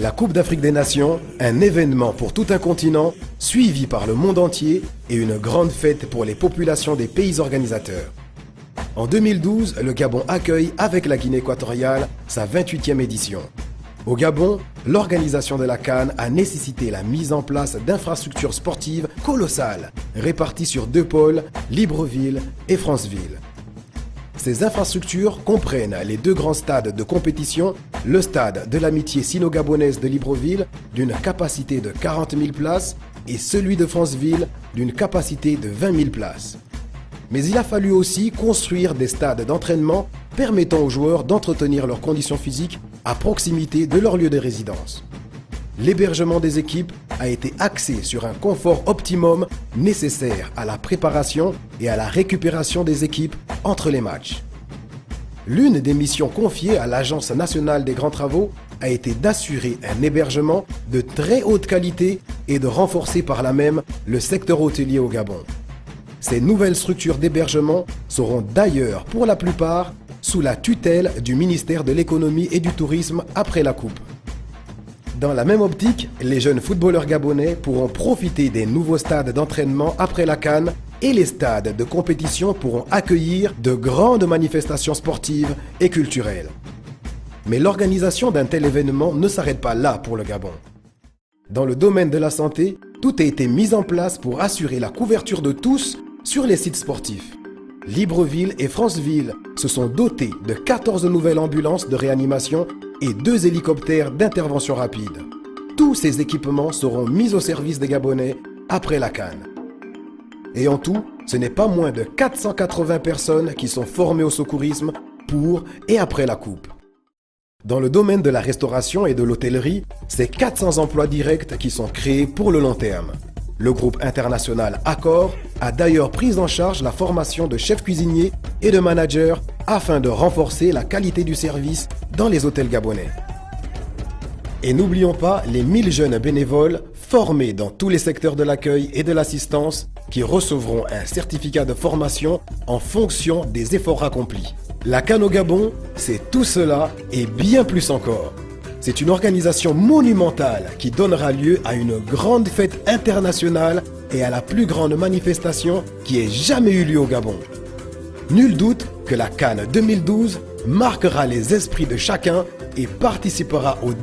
La Coupe d'Afrique des Nations, un événement pour tout un continent, suivi par le monde entier et une grande fête pour les populations des pays organisateurs. En 2012, le Gabon accueille avec la Guinée équatoriale sa 28e édition. Au Gabon, l'organisation de la CAN a nécessité la mise en place d'infrastructures sportives colossales, réparties sur deux pôles, Libreville et Franceville. Ces infrastructures comprennent les deux grands stades de compétition, le stade de l'amitié sino-gabonaise de Libreville d'une capacité de 40 000 places et celui de Franceville d'une capacité de 20 000 places. Mais il a fallu aussi construire des stades d'entraînement permettant aux joueurs d'entretenir leurs conditions physiques à proximité de leur lieu de résidence. L'hébergement des équipes a été axé sur un confort optimum nécessaire à la préparation et à la récupération des équipes entre les matchs. L'une des missions confiées à l'Agence nationale des grands travaux a été d'assurer un hébergement de très haute qualité et de renforcer par là même le secteur hôtelier au Gabon. Ces nouvelles structures d'hébergement seront d'ailleurs pour la plupart sous la tutelle du ministère de l'économie et du tourisme après la Coupe. Dans la même optique, les jeunes footballeurs gabonais pourront profiter des nouveaux stades d'entraînement après la CAN et les stades de compétition pourront accueillir de grandes manifestations sportives et culturelles. Mais l'organisation d'un tel événement ne s'arrête pas là pour le Gabon. Dans le domaine de la santé, tout a été mis en place pour assurer la couverture de tous sur les sites sportifs. Libreville et Franceville se sont dotés de 14 nouvelles ambulances de réanimation et 2 hélicoptères d'intervention rapide. Tous ces équipements seront mis au service des Gabonais après la CAN. Et en tout, ce n'est pas moins de 480 personnes qui sont formées au secourisme pour et après la Coupe. Dans le domaine de la restauration et de l'hôtellerie, c'est 400 emplois directs qui sont créés pour le long terme. Le groupe international Accor a d'ailleurs pris en charge la formation de chefs cuisiniers et de managers afin de renforcer la qualité du service dans les hôtels gabonais. Et n'oublions pas les 1000 jeunes bénévoles formés dans tous les secteurs de l'accueil et de l'assistance qui recevront un certificat de formation en fonction des efforts accomplis. La CAN au Gabon, c'est tout cela et bien plus encore. C'est une organisation monumentale qui donnera lieu à une grande fête internationale et à la plus grande manifestation qui ait jamais eu lieu au Gabon. Nul doute que la CAN 2012 marquera les esprits de chacun et participera au